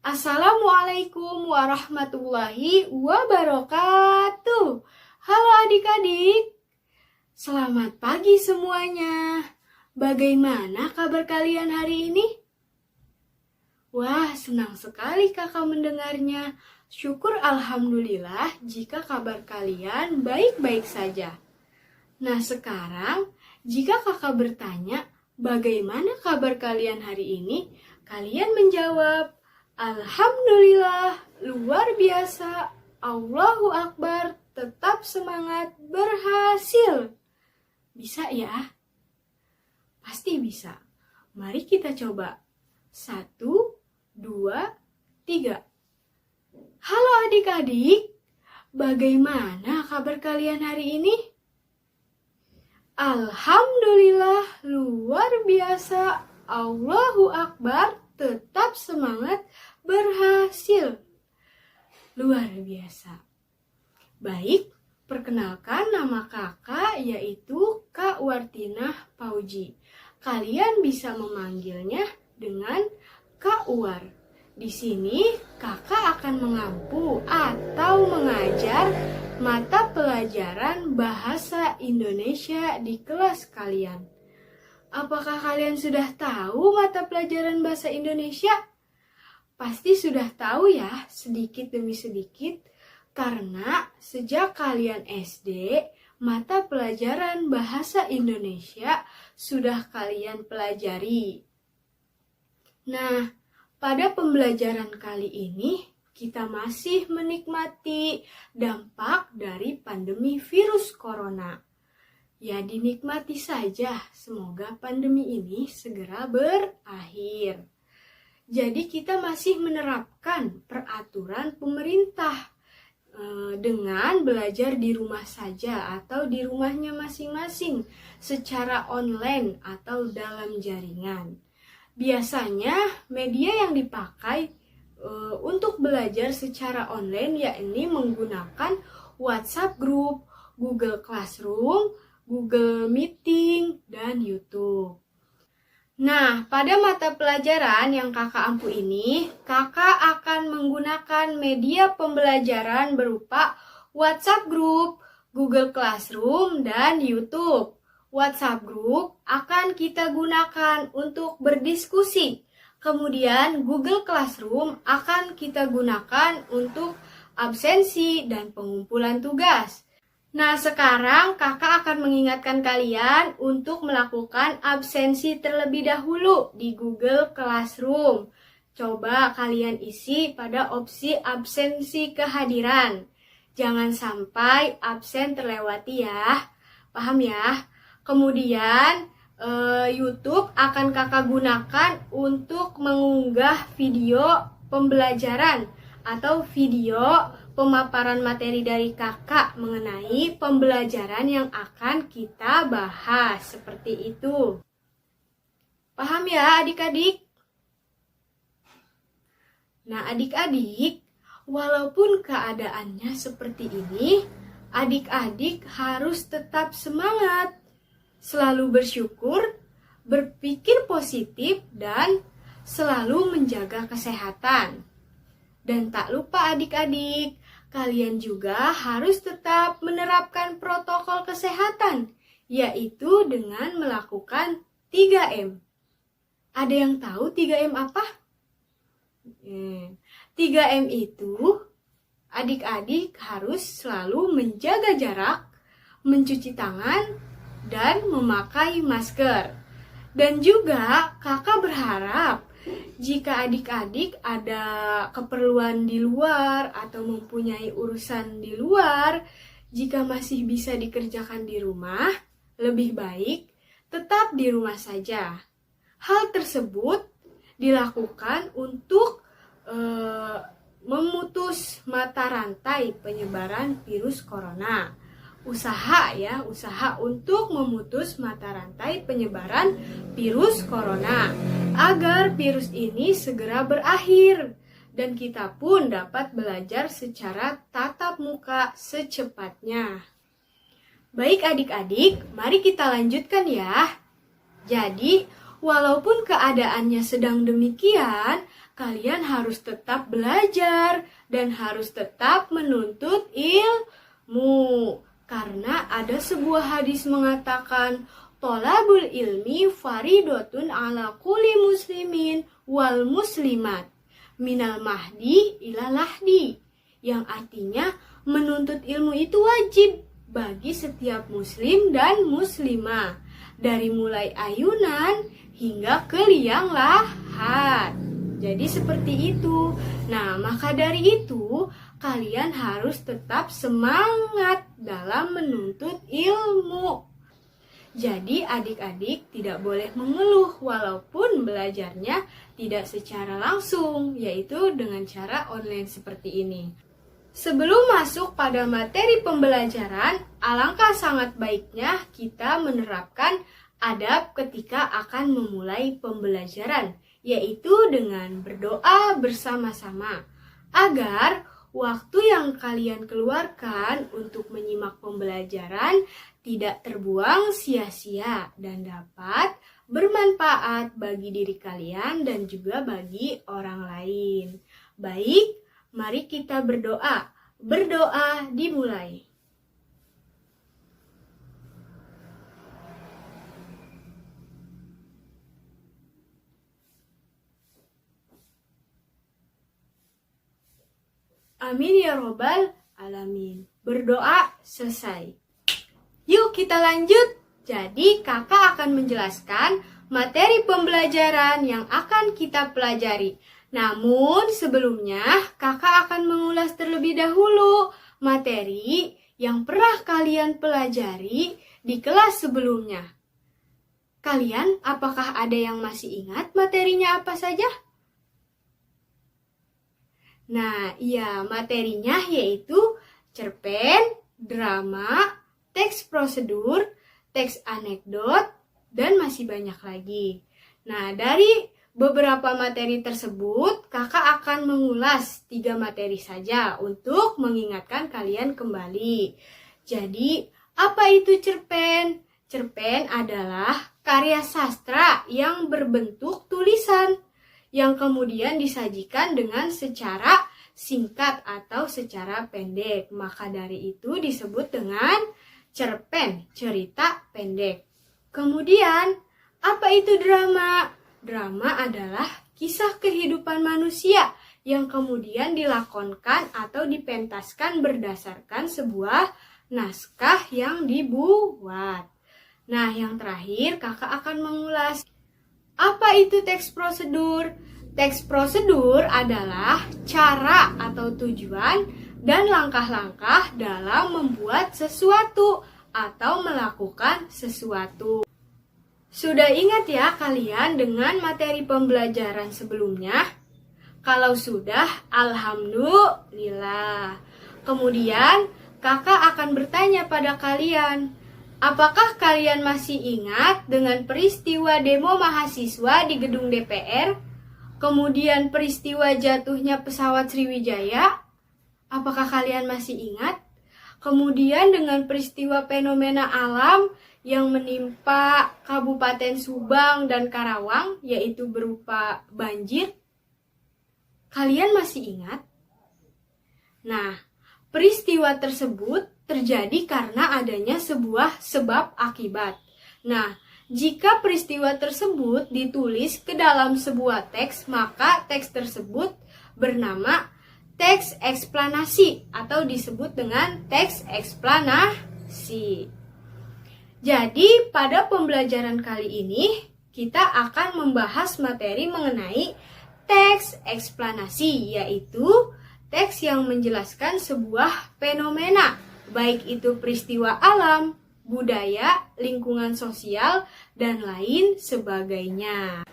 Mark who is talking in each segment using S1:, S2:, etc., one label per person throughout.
S1: Assalamualaikum warahmatullahi wabarakatuh. Halo adik-adik, selamat pagi semuanya. Bagaimana kabar kalian hari ini? Wah, senang sekali kakak mendengarnya. Syukur alhamdulillah jika kabar kalian baik-baik saja. Nah sekarang, jika kakak bertanya, bagaimana kabar kalian hari ini? Kalian menjawab, Alhamdulillah, luar biasa, Allahu Akbar, tetap semangat, berhasil. Bisa ya? Pasti bisa. Mari kita coba. 1, 2, 3. Halo adik-adik, bagaimana kabar kalian hari ini? Alhamdulillah, luar biasa, Allahu Akbar, tetap semangat, berhasil. Luar biasa. Baik, perkenalkan nama kakak yaitu Kak Wartinah Pauji. Kalian bisa memanggilnya dengan Kak Uwar. Di sini kakak akan mengampu atau mengajar mata pelajaran bahasa Indonesia di kelas kalian. Apakah kalian sudah tahu mata pelajaran bahasa Indonesia? Pasti sudah tahu ya, sedikit demi sedikit, karena sejak kalian SD, mata pelajaran bahasa Indonesia sudah kalian pelajari. Nah, pada pembelajaran kali ini, kita masih menikmati dampak dari pandemi virus corona. Ya dinikmati saja, semoga pandemi ini segera berakhir. Jadi kita masih menerapkan peraturan pemerintah dengan belajar di rumah saja atau di rumahnya masing-masing secara online atau dalam jaringan. Biasanya media yang dipakai untuk belajar secara online yakni menggunakan WhatsApp Group, Google Classroom, Google Meeting, dan YouTube. Nah, pada mata pelajaran yang kakak ampu ini, kakak akan menggunakan media pembelajaran berupa WhatsApp Group, Google Classroom, dan YouTube. WhatsApp Group akan kita gunakan untuk berdiskusi. Kemudian Google Classroom akan kita gunakan untuk absensi dan pengumpulan tugas. Nah, sekarang kakak akan mengingatkan kalian untuk melakukan absensi terlebih dahulu di Google Classroom. Coba kalian isi pada opsi absensi kehadiran. Jangan sampai absen terlewati ya. Paham ya? Kemudian YouTube akan kakak gunakan untuk mengunggah video pembelajaran atau video pemaparan materi dari kakak mengenai pembelajaran yang akan kita bahas. Seperti itu. Paham ya adik-adik? Nah adik-adik, walaupun keadaannya seperti ini, adik-adik harus tetap semangat, selalu bersyukur, berpikir positif, dan selalu menjaga kesehatan. Dan tak lupa adik-adik, kalian juga harus tetap menerapkan protokol kesehatan, yaitu dengan melakukan 3M. Ada yang tahu 3M apa? 3M itu, adik-adik harus selalu menjaga jarak, mencuci tangan, dan memakai masker. Dan juga kakak berharap jika adik-adik ada keperluan di luar atau mempunyai urusan di luar, jika masih bisa dikerjakan di rumah, lebih baik tetap di rumah saja. Hal tersebut dilakukan untuk memutus mata rantai penyebaran virus corona. Usaha untuk memutus mata rantai penyebaran virus corona agar virus ini segera berakhir dan kita pun dapat belajar secara tatap muka secepatnya. Baik adik-adik, mari kita lanjutkan ya. Jadi, Walaupun keadaannya sedang demikian, kalian harus tetap belajar dan harus tetap menuntut ilmu. Karena ada sebuah hadis mengatakan, Tolabul ilmi faridotun ala kulli muslimin wal muslimat. Minal mahdi ila lahdi. Yang artinya menuntut ilmu itu wajib bagi setiap muslim dan muslimah. Dari mulai ayunan hingga ke liang lahat. Jadi seperti itu. Nah, maka dari itu kalian harus tetap semangat dalam menuntut ilmu. Jadi adik-adik tidak boleh mengeluh walaupun belajarnya tidak secara langsung, yaitu dengan cara online seperti ini. Sebelum masuk pada materi pembelajaran, alangkah sangat baiknya kita menerapkan adab ketika akan memulai pembelajaran, yaitu dengan berdoa bersama-sama, agar waktu yang kalian keluarkan untuk menyimak pembelajaran tidak terbuang sia-sia dan dapat bermanfaat bagi diri kalian dan juga bagi orang lain. Baik, mari kita berdoa. Berdoa dimulai. Amin ya robbal alamin. Berdoa selesai. Yuk kita lanjut. Jadi kakak akan menjelaskan materi pembelajaran yang akan kita pelajari. Namun sebelumnya kakak akan mengulas terlebih dahulu materi yang pernah kalian pelajari di kelas sebelumnya. Kalian apakah ada yang masih ingat materinya apa saja? Nah, iya, materinya yaitu cerpen, drama, teks prosedur, teks anekdot, dan masih banyak lagi. Nah, dari beberapa materi tersebut, kakak akan mengulas 3 materi saja untuk mengingatkan kalian kembali. Jadi, apa itu cerpen? Cerpen adalah karya sastra yang berbentuk tulisan, yang kemudian disajikan dengan secara singkat atau secara pendek. Maka dari itu disebut dengan cerpen, cerita pendek. Kemudian, apa itu drama? Drama adalah kisah kehidupan manusia yang kemudian dilakonkan atau dipentaskan berdasarkan sebuah naskah yang dibuat. Nah, yang terakhir kakak akan mengulas apa itu teks prosedur. Teks prosedur adalah cara atau tujuan dan langkah-langkah dalam membuat sesuatu atau melakukan sesuatu. Sudah ingat ya kalian dengan materi pembelajaran sebelumnya? Kalau sudah, alhamdulillah. Kemudian, kakak akan bertanya pada kalian, apakah kalian masih ingat dengan peristiwa demo mahasiswa di gedung DPR? Kemudian peristiwa jatuhnya pesawat Sriwijaya? Apakah kalian masih ingat? Kemudian dengan peristiwa fenomena alam yang menimpa Kabupaten Subang dan Karawang, yaitu berupa banjir. Kalian masih ingat? Nah, peristiwa tersebut terjadi karena adanya sebuah sebab akibat. Nah, jika peristiwa tersebut ditulis ke dalam sebuah teks, maka teks tersebut bernama teks eksplanasi atau disebut dengan teks eksplanasi. Jadi, pada pembelajaran kali ini, kita akan membahas materi mengenai teks eksplanasi, yaitu teks yang menjelaskan sebuah fenomena, baik itu peristiwa alam, budaya, lingkungan sosial, dan lain sebagainya.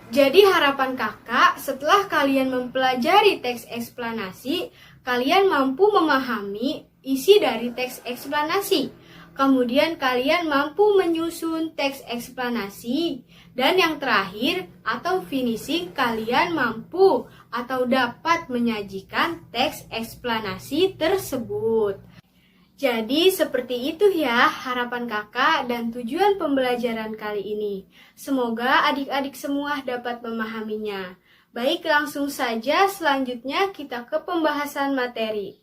S1: Jadi harapan kakak, setelah kalian mempelajari teks eksplanasi, kalian mampu memahami isi dari teks eksplanasi. Kemudian kalian mampu menyusun teks eksplanasi. Dan yang terakhir atau finishing, kalian mampu atau dapat menyajikan teks eksplanasi tersebut. Jadi seperti itu ya harapan kakak dan tujuan pembelajaran kali ini. Semoga adik-adik semua dapat memahaminya. Baik, langsung saja selanjutnya kita ke pembahasan materi.